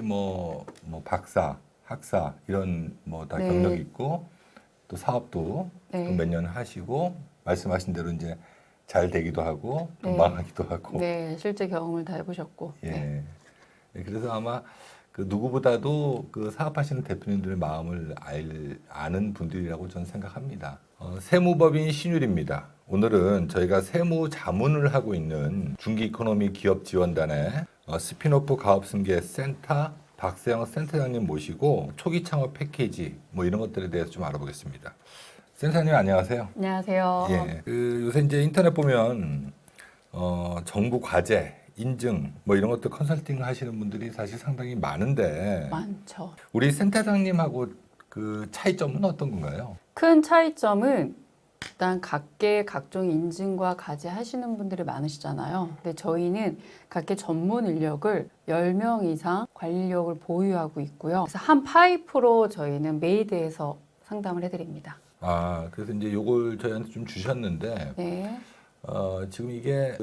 뭐 박사, 학사 이런 뭐 다 네. 경력이 있고 또 사업도 네. 몇 년 하시고 말씀하신 대로 이제 잘 되기도 하고 또 네. 망하기도 하고 네, 실제 경험을 다 해보셨고. 예. 네. 네, 그래서 아마 그 누구보다도 그 사업하시는 대표님들의 마음을 아는 분들이라고 저는 생각합니다. 세무법인 신율입니다. 오늘은 저희가 세무 자문을 하고 있는 중기이코노미 기업지원단의 스피노프 가업승계 센터 박세영 센터장님 모시고 초기 창업 패키지 뭐 이런 것들에 대해서 좀 알아보겠습니다. 센터장님 안녕하세요. 안녕하세요. 예, 요새 이제 인터넷 보면 정부 과제 인증 뭐 이런 것들 컨설팅 하시는 분들이 사실 상당히 많은데 많죠. 우리 센터장님하고 그 차이점은 어떤 건가요? 큰 차이점은 일단 각계 각종 인증과 과제 하시는 분들이 많으시잖아요. 근데 저희는 각계 전문 인력을 10명 이상 관리 인력을 보유하고 있고요. 그래서 한 파이프로 저희는 메이드에서 상담을 해드립니다. 아, 그래서 이제 요걸 저희한테 좀 주셨는데 네. 지금 이게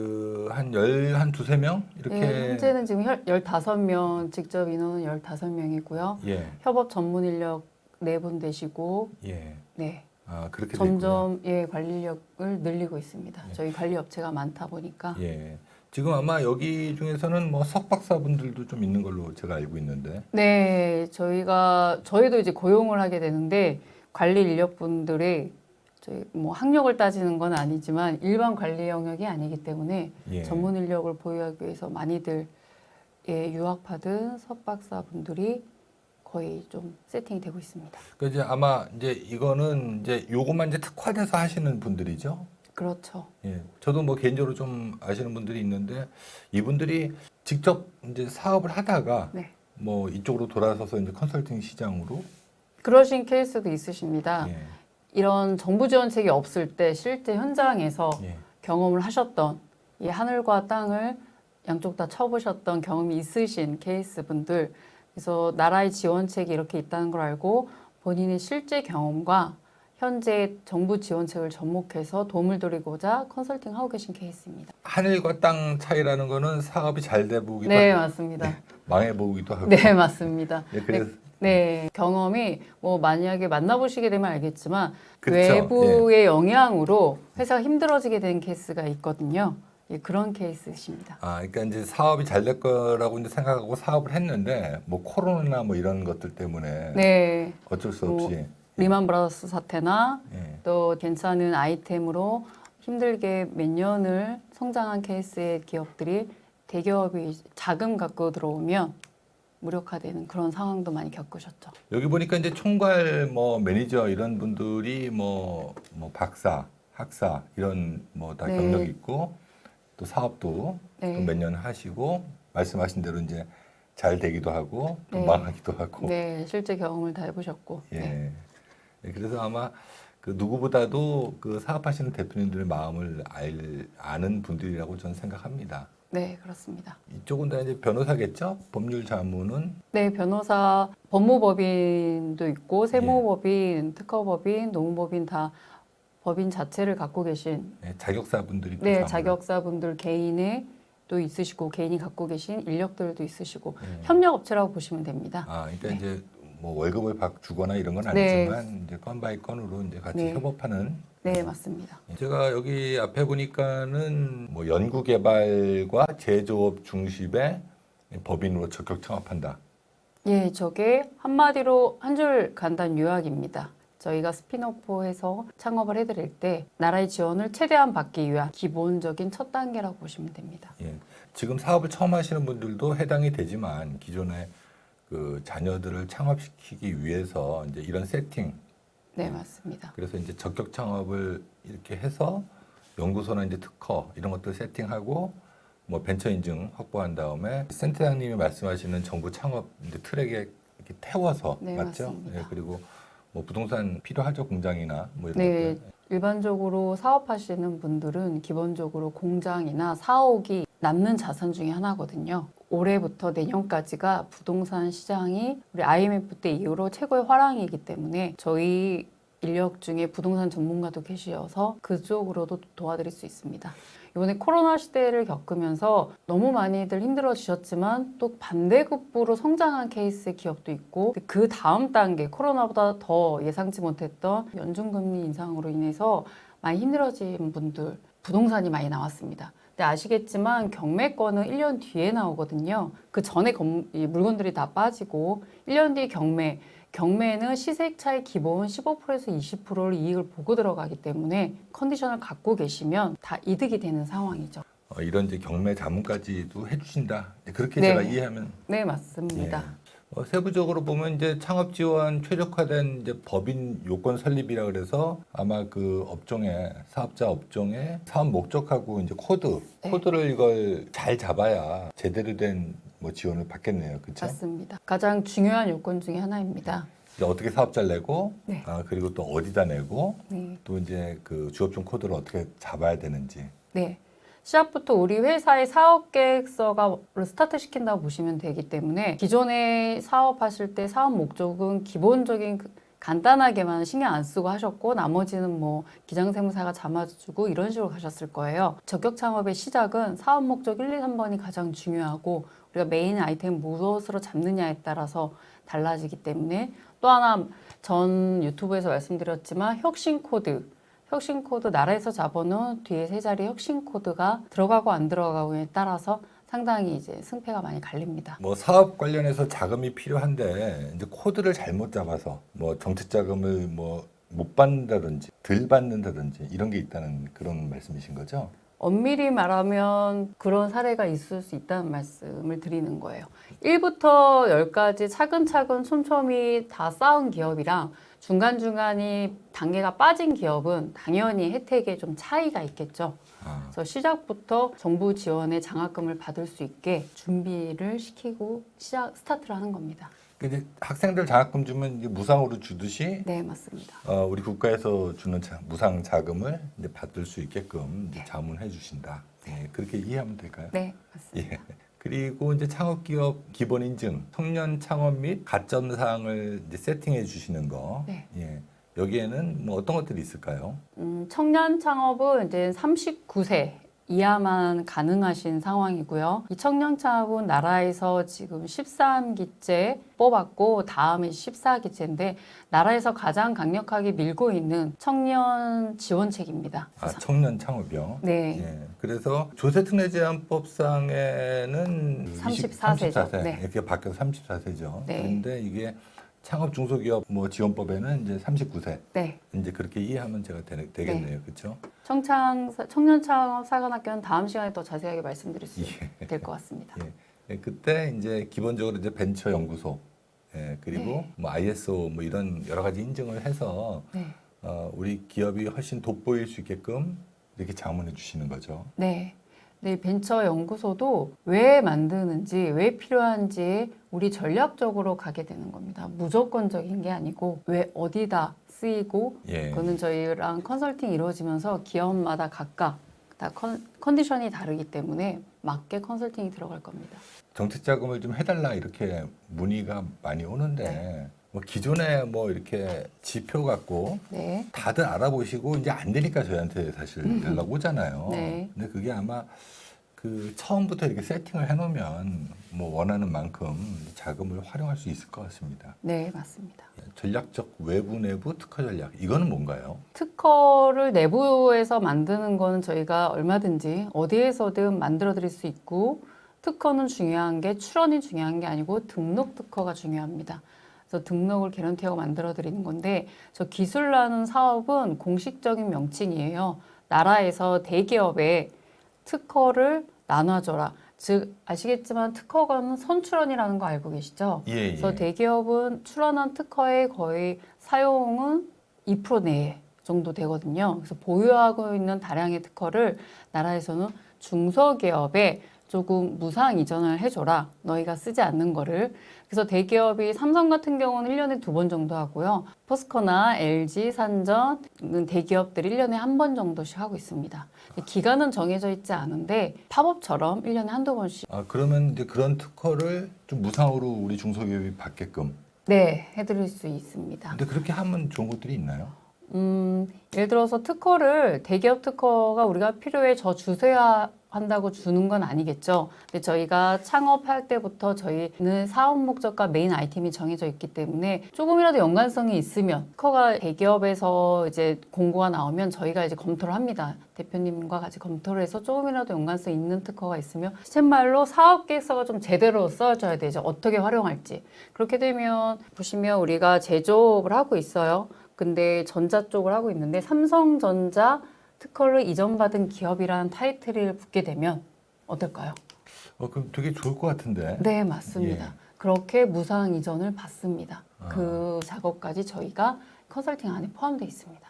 한 두세 명 이렇게 네, 현재는 지금 15명, 직접 인원은 15명이고요. 예, 협업 전문 인력 4분 되시고, 예. 네. 아, 그렇게 돼 있군요. 점점 예, 관리 인력을 늘리고 있습니다. 예. 저희 관리 업체가 많다 보니까. 예. 지금 아마 여기 중에서는 뭐 석박사분들도 좀 있는 걸로 제가 알고 있는데. 네, 저희도 이제 고용을 하게 되는데 관리 인력분들이 저희 뭐 학력을 따지는 건 아니지만 일반 관리 영역이 아니기 때문에 예. 전문 인력을 보유하기 위해서 많이들 예, 유학파든 석박사분들이 거의 좀 세팅이 되고 있습니다. 그 이제 아마 이제 이거는 이제 요것만 이제 특화돼서 하시는 분들이죠. 그렇죠. 예. 저도 뭐 개인적으로 좀 아시는 분들이 있는데 이분들이 직접 이제 사업을 하다가 네. 뭐 이쪽으로 돌아서서 이제 컨설팅 시장으로 그러신 케이스도 있으십니다. 예. 이런 정부 지원책이 없을 때 실제 현장에서 예. 경험을 하셨던 이 하늘과 땅을 양쪽 다 쳐보셨던 경험이 있으신 케이스 분들, 그래서 나라의 지원책이 이렇게 있다는 걸 알고 본인의 실제 경험과 현재 정부 지원책을 접목해서 도움을 드리고자 컨설팅 하고 계신 케이스입니다. 하늘과 땅 차이라는 거는 사업이 잘 돼 보기도 네, 하고 맞습니다. 망해 보기도 하고. 네, 맞습니다. 예, 그래서 네, 경험이 뭐 만약에 만나보시게 되면 알겠지만 그렇죠. 외부의 영향으로 회사가 힘들어지게 된 케이스가 있거든요. 예, 그런 케이스십니다. 아, 그러니까 이제 사업이 잘 될 거라고 이제 생각하고 사업을 했는데 뭐 코로나 뭐 이런 것들 때문에 네, 어쩔 수 뭐 없이 리만 브라더스 사태나 예. 또 괜찮은 아이템으로 힘들게 몇 년을 성장한 케이스의 기업들이 대기업이 자금 갖고 들어오면 무력화되는 그런 상황도 많이 겪으셨죠. 여기 보니까 이제 총괄 뭐 매니저 이런 분들이 뭐 박사, 학사 이런 뭐 다 네. 경력이 있고 또 사업도 네. 몇 년 하시고 말씀하신 대로 이제 잘 되기도 하고 또 네. 망하기도 하고 네, 실제 경험을 다 해보셨고. 예. 네. 네, 그래서 아마 그 누구보다도 그 사업하시는 대표님들의 마음을 아는 분들이라고 저는 생각합니다. 네, 그렇습니다. 이쪽은 다 이제 변호사겠죠? 법률 자문은 네, 변호사, 법무법인도 있고 세무법인, 특허법인, 노무법인 다 법인 자체를 갖고 계신 네, 자격사분들이 또 네, 자문을. 자격사분들 개인의 또 있으시고 개인이 갖고 계신 인력들도 있으시고 예. 협력업체라고 보시면 됩니다. 아, 그러니까 네. 이제 뭐 월급을 주거나 이런 건 네. 아니지만 이제 건 바이 건으로 이제 같이 네. 협업하는. 네, 맞습니다. 제가 여기 앞에 보니까는 뭐 연구 개발과 제조업 중심의 법인으로 적극 창업한다. 예, 저게 한마디로 한 줄 간단 요약입니다. 저희가 스피노프해서 창업을 해드릴 때 나라의 지원을 최대한 받기 위한 기본적인 첫 단계라고 보시면 됩니다. 예. 지금 사업을 처음 하시는 분들도 해당이 되지만 기존에 그 자녀들을 창업시키기 위해서 이제 이런 세팅. 네, 맞습니다. 그래서 이제 적격 창업을 이렇게 해서 연구소나 이제 특허 이런 것들 세팅하고 뭐 벤처 인증 확보한 다음에 센터장님이 말씀하시는 정부 창업 이제 트랙에 이렇게 태워서 네, 맞죠? 맞습니다. 예, 그리고 뭐 부동산 필요하죠 공장이나 뭐 이런 네, 것들. 일반적으로 사업하시는 분들은 기본적으로 공장이나 사옥이 남는 자산 중에 하나거든요. 올해부터 내년까지가 부동산 시장이 우리 IMF 때 이후로 최고의 화랑이기 때문에 저희 인력 중에 부동산 전문가도 계셔서 그쪽으로도 도와드릴 수 있습니다. 이번에 코로나 시대를 겪으면서 너무 많이들 힘들어지셨지만 또 반대급부로 성장한 케이스의 기업도 있고 그 다음 단계 코로나보다 더 예상치 못했던 연중금리 인상으로 인해서 많이 힘들어진 분들 부동산이 많이 나왔습니다. 근데 아시겠지만 경매권은 1년 뒤에 나오거든요. 그 전에 이 물건들이 다 빠지고 1년 뒤 경매는 시세 차의 기본 15%에서 20%를 이익을 보고 들어가기 때문에 컨디션을 갖고 계시면 다 이득이 되는 상황이죠. 이런 이제 경매 자문까지도 해주신다. 그렇게 네. 제가 이해하면. 네, 맞습니다. 세부적으로 보면 이제 창업 지원 최적화된 이제 법인 요건 설립이라 그래서 아마 그 업종에 사업자 업종에 사업 목적하고 이제 코드를 이걸 잘 잡아야 제대로 된 뭐 지원을 받겠네요. 그렇죠? 맞습니다. 가장 중요한 요건 중에 하나입니다. 이제 어떻게 사업자를 내고 네. 그리고 또 어디다 내고 네. 또 이제 그 주업종 코드를 어떻게 잡아야 되는지. 네. 시작부터 우리 회사의 사업 계획서가 스타트 시킨다고 보시면 되기 때문에 기존에 사업하실 때 사업 목적은 기본적인 간단하게만 신경 안 쓰고 하셨고 나머지는 뭐 기장세무사가 잡아주고 이런 식으로 가셨을 거예요. 적격 창업의 시작은 사업 목적 1, 2, 3번이 가장 중요하고 우리가 메인 아이템 무엇으로 잡느냐에 따라서 달라지기 때문에 또 하나 전 유튜브에서 말씀드렸지만 혁신 코드 나라에서 잡아놓은 뒤에 세 자리 혁신 코드가 들어가고 안 들어가고에 따라서 상당히 이제 승패가 많이 갈립니다. 뭐 사업 관련해서 자금이 필요한데 이제 코드를 잘못 잡아서 뭐 정책 자금을 뭐 못 받는다든지 덜 받는다든지 이런 게 있다는 그런 말씀이신 거죠? 엄밀히 말하면 그런 사례가 있을 수 있다는 말씀을 드리는 거예요. 1부터 10까지 차근차근 촘촘히 다 쌓은 기업이랑 중간중간이 단계가 빠진 기업은 당연히 혜택에 좀 차이가 있겠죠. 그래서 시작부터 정부 지원의 장학금을 받을 수 있게 준비를 시키고 스타트를 하는 겁니다. 근데 학생들 장학금 주면 이제 무상으로 주듯이 네, 맞습니다. 우리 국가에서 주는 무상 자금을 이제 받을 수 있게끔 이제 네. 자문해 주신다. 예, 그렇게 이해하면 될까요? 네, 맞습니다. 예. 그리고 이제 창업기업 기본 인증, 청년 창업 및 가점 사항을 이제 세팅해 주시는 거. 네. 예. 여기에는 뭐 어떤 것들이 있을까요? 청년 창업은 이제 39세 이하만 가능하신 상황이고요. 이 청년 창업은 나라에서 지금 13기째 뽑았고 다음에 14기째인데 나라에서 가장 강력하게 밀고 있는 청년 지원책입니다. 청년 창업이요. 네. 예. 그래서 조세특례제한법상에는 34세죠. 네. 이렇게 바뀌어서 34세죠. 네. 그런데 이게 창업 중소기업 뭐 지원법에는 이제 39세. 네. 이제 그렇게 이해하면 제가 되겠네요. 그렇죠? 청년 창업 사관학교는 다음 시간에 더 자세하게 말씀드릴 수 될 것 같습니다. 예. 그때 이제 기본적으로 이제 벤처 연구소, 그리고 네. 뭐 ISO 뭐 이런 여러 가지 인증을 해서 네. 우리 기업이 훨씬 돋보일 수 있게끔 이렇게 자문해 주시는 거죠. 네. 네, 벤처 연구소도 왜 만드는지, 왜 필요한지 우리 전략적으로 가게 되는 겁니다. 무조건적인 게 아니고 왜 어디다 쓰이고 예. 그거는 저희랑 컨설팅이 이루어지면서 기업마다 각각 다 컨디션이 다르기 때문에 맞게 컨설팅이 들어갈 겁니다. 정책 자금을 좀 해달라 이렇게 문의가 많이 오는데 네. 뭐 기존에 뭐 이렇게 지표 갖고 네. 다들 알아보시고 이제 안 되니까 저희한테 사실 연락 오잖아요. 네. 근데 그게 아마 그 처음부터 이렇게 세팅을 해놓으면 뭐 원하는 만큼 자금을 활용할 수 있을 것 같습니다. 네, 맞습니다. 전략적 외부 내부 특허 전략 이거는 뭔가요? 특허를 내부에서 만드는 거는 저희가 얼마든지 어디에서든 만들어 드릴 수 있고 특허는 중요한 게 출원이 중요한 게 아니고 등록 특허가 중요합니다. 그래서 등록을 개런티하고 만들어 드리는 건데 저 기술라는 사업은 공식적인 명칭이에요. 나라에서 대기업에 특허를 나눠줘라. 즉 아시겠지만 특허가는 선출원이라는 거 알고 계시죠? 예, 그래서 대기업은 출원한 특허의 거의 사용은 2% 내에 정도 되거든요. 그래서 보유하고 있는 다량의 특허를 나라에서는 중소기업에 조금 무상 이전을 해줘라. 너희가 쓰지 않는 거를. 그래서 대기업이 삼성 같은 경우는 1년에 2번 정도 하고요. 포스코나 LG, 산전은 대기업들이 1년에 1번 정도씩 하고 있습니다. 기간은 정해져 있지 않은데 팝업처럼 1년에 한두 번씩. 그러면 이제 그런 특허를 좀 무상으로 우리 중소기업이 받게끔. 네, 해드릴 수 있습니다. 근데 그렇게 하면 좋은 것들이 있나요? 예를 들어서 특허를 대기업 특허가 우리가 필요해 저 주세요 한다고 주는 건 아니겠죠. 근데 저희가 창업할 때부터 저희는 사업 목적과 메인 아이템이 정해져 있기 때문에 조금이라도 연관성이 있으면 특허가 대기업에서 이제 공고가 나오면 저희가 이제 검토를 합니다. 대표님과 같이 검토를 해서 조금이라도 연관성 있는 특허가 있으면 시쳇말로 사업 계획서가 좀 제대로 써져야 되죠. 어떻게 활용할지. 그렇게 되면 보시면 우리가 제조업을 하고 있어요. 근데 전자 쪽을 하고 있는데 삼성전자 특허를 이전받은 기업이라는 타이틀을 붙게 되면 어떨까요? 그럼 되게 좋을 것 같은데. 네, 맞습니다. 예. 그렇게 무상 이전을 받습니다. 아. 그 작업까지 저희가 컨설팅 안에 포함되어 있습니다.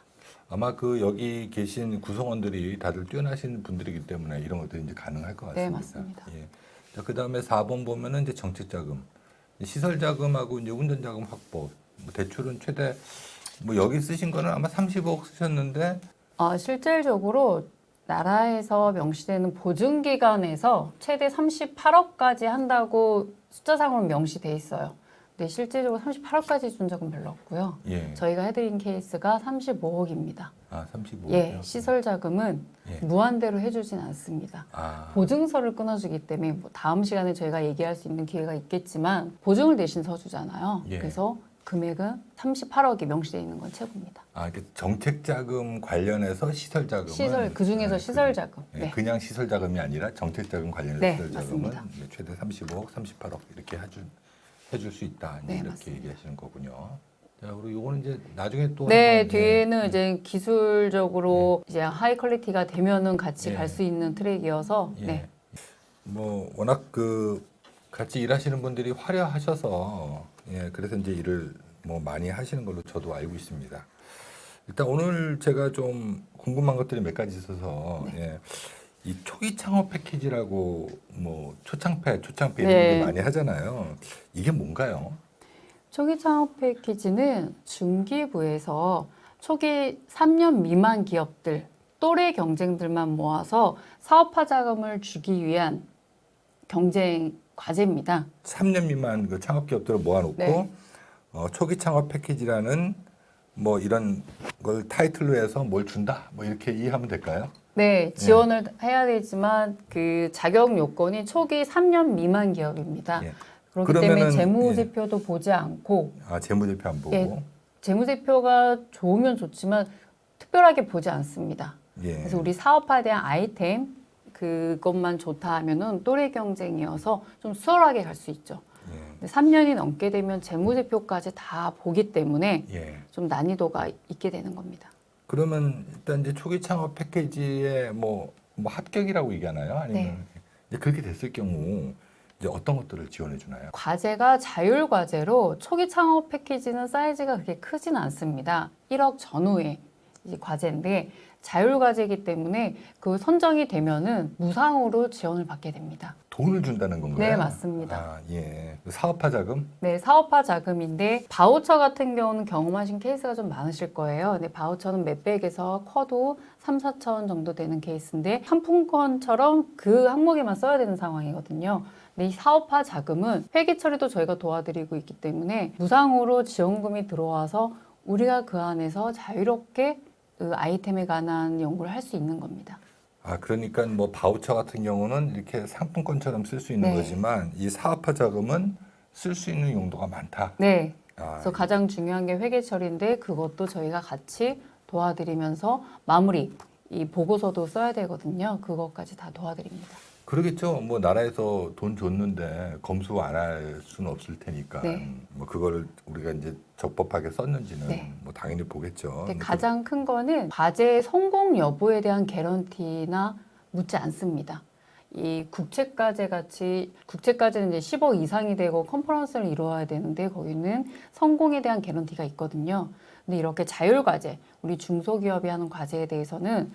아마 그 여기 계신 구성원들이 다들 뛰어나신 분들이기 때문에 이런 것들이 이제 가능할 것 같습니다. 네, 맞습니다. 예. 자, 그다음에 4번 보면은 이제 정책 자금, 시설 자금하고 이제 운전 자금 확보. 뭐 대출은 최대 뭐 여기 쓰신 거는 아마 30억 쓰셨는데 실질적으로 나라에서 명시되는 보증기관에서 최대 38억까지 한다고 숫자상으로 명시돼 있어요. 근데 실질적으로 38억까지 준 적은 별로 없고요. 예. 저희가 해드린 케이스가 35억입니다. 아, 35억. 예, 시설 자금은 예. 무한대로 해주진 않습니다. 아. 보증서를 끊어주기 때문에 뭐 다음 시간에 저희가 얘기할 수 있는 기회가 있겠지만 보증을 대신 서주잖아요. 예. 그래서 금액은 38억이 명시되어 있는 건 최고입니다. 그 정책 자금 관련해서 시설 자금은 시설 그 중에서 시설 자금. 네, 네. 그냥 시설 자금이 아니라 정책 자금 관련해서 네, 시설 자금은 맞습니다. 이제 최대 35억, 38억 이렇게 해줄 수 있다. 이제 네, 이렇게 맞습니다. 얘기하시는 거군요. 자, 그리고 요거는 이제 나중에 또 네, 한번, 뒤에는 예, 이제 기술적으로 이제 하이 퀄리티가 되면은 같이 예. 갈 수 있는 트랙이어서 예. 네. 뭐 워낙 그 같이 일하시는 분들이 화려하셔서 그래서 이제 일을 뭐 많이 하시는 걸로 저도 알고 있습니다. 일단 오늘 제가 좀 궁금한 것들이 몇 가지 있어서 이 초기 창업 패키지라고 뭐 초창패 이런 네. 게 많이 하잖아요. 이게 뭔가요? 초기 창업 패키지는 중기부에서 초기 3년 미만 기업들, 또래 경쟁들만 모아서 사업화 자금을 주기 위한 경쟁 과제입니다. 3년 미만 그 창업 기업들을 모아놓고 네. 초기 창업 패키지라는 뭐 이런 걸 타이틀로 해서 뭘 준다 뭐 이렇게 이해하면 될까요? 네, 지원을 해야 되지만 그 자격 요건이 초기 3년 미만 기업입니다. 예. 그렇기 때문에 그러면은, 재무제표도 보지 않고 재무제표 안 보고. 예. 재무제표가 좋으면 좋지만 특별하게 보지 않습니다. 예. 그래서 우리 사업화에 대한 아이템 그것만 좋다 하면은 또래 경쟁이어서 좀 수월하게 갈 수 있죠. 근데 3년이 넘게 되면 재무제표까지 다 보기 때문에 예. 좀 난이도가 있게 되는 겁니다. 그러면 일단 이제 초기 창업 패키지에 뭐 합격이라고 얘기하나요? 아니면 네. 이제 그렇게 됐을 경우 이제 어떤 것들을 지원해 주나요? 과제가 자율 과제로 초기 창업 패키지는 사이즈가 그렇게 크지는 않습니다. 1억 전후의 이제 과제인데 자율 과제이기 때문에 그 선정이 되면은 무상으로 지원을 받게 됩니다. 돈을 준다는 건가요? 네, 맞습니다. 아, 예. 사업화 자금? 네, 사업화 자금인데 바우처 같은 경우는 경험하신 케이스가 좀 많으실 거예요. 근데 바우처는 몇백에서 커도 3, 4천 정도 되는 케이스인데 상품권처럼 그 항목에만 써야 되는 상황이거든요. 근데 이 사업화 자금은 회계 처리도 저희가 도와드리고 있기 때문에 무상으로 지원금이 들어와서 우리가 그 안에서 자유롭게 그 아이템에 관한 연구를 할 수 있는 겁니다. 그러니까 뭐 바우처 같은 경우는 이렇게 상품권처럼 쓸 수 있는 네. 거지만 이 사업화 자금은 쓸 수 있는 용도가 많다. 네. 아, 그래서 가장 중요한 게 회계 처리인데 그것도 저희가 같이 도와드리면서 마무리, 이 보고서도 써야 되거든요. 그것까지 다 도와드립니다. 그러겠죠. 뭐 나라에서 돈 줬는데 검수 안 할 수는 없을 테니까 네. 뭐 그거를 우리가 이제 적법하게 썼는지는 네. 뭐 당연히 보겠죠. 근데 가장 큰 거는 과제 성공 여부에 대한 개런티나 묻지 않습니다. 이 국책과제 같이 국책과제는 이제 10억 이상이 되고 컨퍼런스를 이루어야 되는데 거기는 성공에 대한 개런티가 있거든요. 근데 이렇게 자율과제, 우리 중소기업이 하는 과제에 대해서는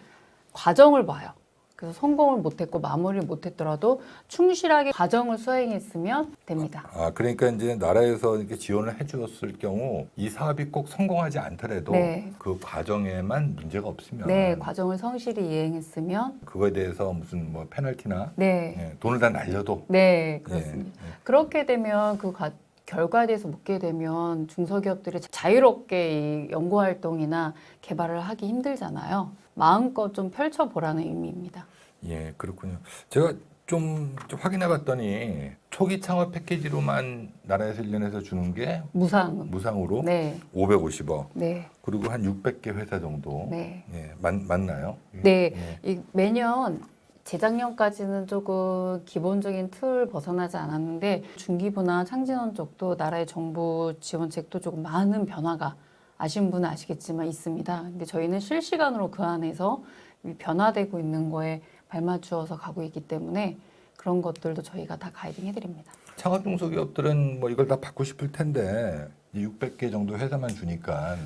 과정을 봐요. 그래서 성공을 못했고 마무리를 못했더라도 충실하게 과정을 수행했으면 됩니다. 그러니까 이제 나라에서 이렇게 지원을 해주었을 경우 이 사업이 꼭 성공하지 않더라도 네. 그 과정에만 문제가 없으면 네, 과정을 성실히 이행했으면 그거에 대해서 무슨 뭐 페널티나 네, 돈을 다 날려도 네, 그렇습니다. 예. 그렇게 되면 결과에 대해서 묻게 되면 중소기업들이 자유롭게 이 연구 활동이나 개발을 하기 힘들잖아요. 마음껏 좀 펼쳐보라는 의미입니다. 예, 그렇군요. 제가 좀 확인해 봤더니 초기 창업 패키지로만 나라에서 1년에서 주는 게 무상. 무상으로 네, 550억. 네, 그리고 한 600개 회사 정도. 네. 예, 맞나요? 네, 예. 이 매년 재작년까지는 조금 기본적인 틀 벗어나지 않았는데 중기부나 창진원 쪽도 나라의 정부 지원책도 조금 많은 변화가 아신 분은 아시겠지만 있습니다. 근데 저희는 실시간으로 그 안에서 이 변화되고 있는 거에 발맞추어서 가고 있기 때문에 그런 것들도 저희가 다 가이딩 해드립니다. 창업 중소기업들은 뭐 이걸 다 받고 싶을 텐데 이 600개 정도 회사만 주니까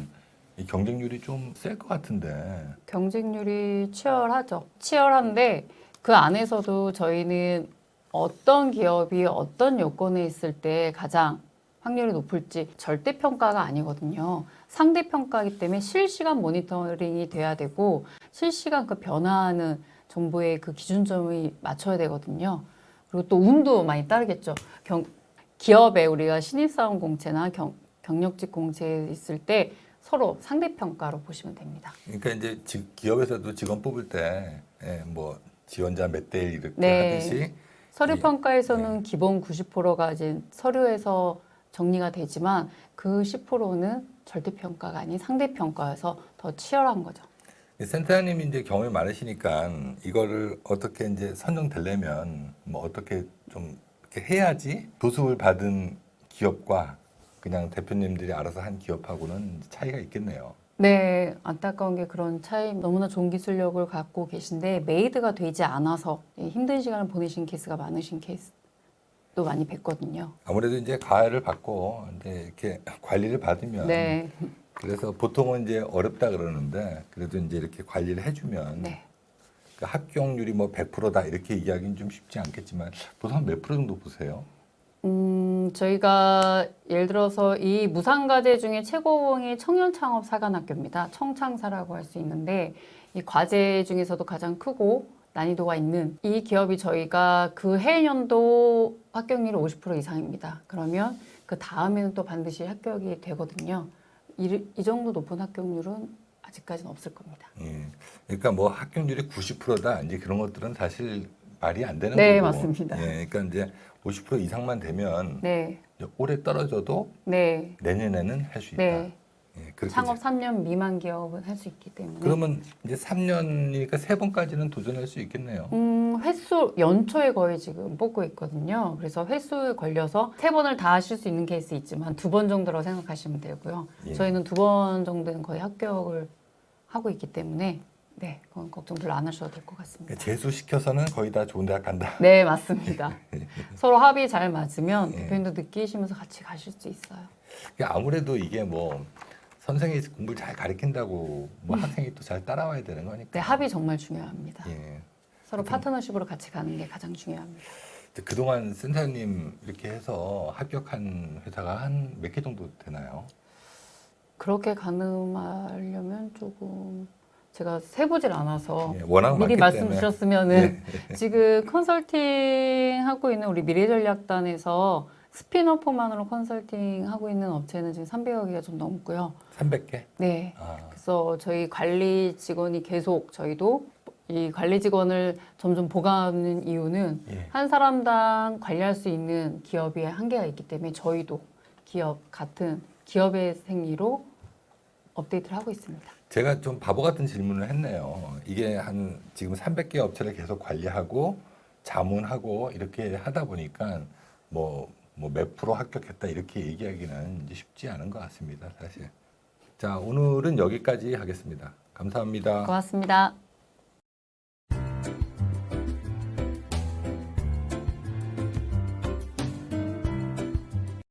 이 경쟁률이 좀 셀 것 같은데. 경쟁률이 치열하죠. 치열한데 그 안에서도 저희는 어떤 기업이 어떤 요건에 있을 때 가장 확률이 높을지 절대평가가 아니거든요. 상대평가이기 때문에 실시간 모니터링이 돼야 되고 실시간 그 변화하는 정보의 그 기준점을 맞춰야 되거든요. 그리고 또 운도 많이 따르겠죠. 기업에 우리가 신입사원 공채나 경력직 공채에 있을 때 서로 상대평가로 보시면 됩니다. 그러니까 이제 기업에서도 직원 뽑을 때 뭐 지원자 몇 대 1 이렇게 네. 하듯이 서류평가에서는 기본 90%가 이제 서류에서 정리가 되지만 그 10%는 절대평가가 아닌 상대평가여서 더 치열한 거죠. 센터장님이 이제 경험이 많으시니까 이거를 어떻게 이제 선정되려면 뭐 어떻게 좀 이렇게 해야지 도습을 받은 기업과 그냥 대표님들이 알아서 한 기업하고는 차이가 있겠네요. 네, 안타까운 게 그런 차이, 너무나 좋은 기술력을 갖고 계신데 메이드가 되지 않아서 힘든 시간을 보내신 케이스가 많으신 케이스도 많이 뵀거든요. 아무래도 이제 과외를 받고 이제 이렇게 관리를 받으면 네, 그래서 보통은 이제 어렵다 그러는데 그래도 이제 이렇게 관리를 해주면 네. 그 합격률이 뭐 100%다 이렇게 이야기는 좀 쉽지 않겠지만 보통 한 몇 프로 정도 보세요? 저희가 예를 들어서 이 무상과제 중에 최고봉이 청년창업사관학교입니다. 청창사라고 할 수 있는데 이 과제 중에서도 가장 크고 난이도가 있는 이 기업이 저희가 그 해년도 합격률이 50% 이상입니다. 그러면 그 다음에는 또 반드시 합격이 되거든요. 이 정도 높은 합격률은 아직까지는 없을 겁니다. 예. 그러니까 뭐 합격률이 90%다 이제 그런 것들은 사실 말이 안 되는 네, 거고. 맞습니다. 예. 그러니까 이제 50% 이상만 되면 네, 올해 떨어져도 네, 내년에는 할 수 있다. 네. 예. 그렇게 창업 3년 미만 기업은 할 수 있기 때문에. 그러면 이제 3년이니까 3번까지는 도전할 수 있겠네요. 횟수 연초에 거의 지금 뽑고 있거든요. 그래서 횟수에 걸려서 3번을 다 하실 수 있는 케이스 있지만 2번 정도라고 생각하시면 되고요. 예. 저희는 2번 정도는 거의 합격을 하고 있기 때문에 네, 그건 걱정 별로 안 하셔도 될 것 같습니다. 재수시켜서는 거의 다 좋은 대학 간다. 네, 맞습니다. 서로 합이 잘 맞으면 예. 대표님도 느끼시면서 같이 가실 수 있어요. 아무래도 이게 뭐 선생이 공부를 잘 가르친다고 뭐 학생이 또 잘 따라와야 되는 거니까. 네, 합이 정말 중요합니다. 예. 서로 파트너십으로 같이 가는 게 가장 중요합니다. 그동안 센터님 이렇게 해서 합격한 회사가 한 몇 개 정도 되나요? 그렇게 가늠하려면 조금 제가 세보질 않아서 예, 워낙 미리 많기 말씀 때문에. 주셨으면은 지금 컨설팅 하고 있는 우리 미래전략단에서 스피노프만으로 컨설팅 하고 있는 업체는 지금 300여개가 좀 넘고요. 300개? 네. 아, 그래서 저희 관리 직원이 계속 저희도 이 관리 직원을 점점 보강하는 이유는 예. 한 사람당 관리할 수 있는 기업이 한계가 있기 때문에 저희도 같은 기업의 생리로 업데이트를 하고 있습니다. 제가 좀 바보 같은 질문을 했네요. 이게 한 지금 300개 업체를 계속 관리하고 자문하고 이렇게 하다 보니까 뭐 몇 프로 합격했다 이렇게 얘기하기는 이제 쉽지 않은 것 같습니다, 사실. 자, 오늘은 여기까지 하겠습니다. 감사합니다. 고맙습니다.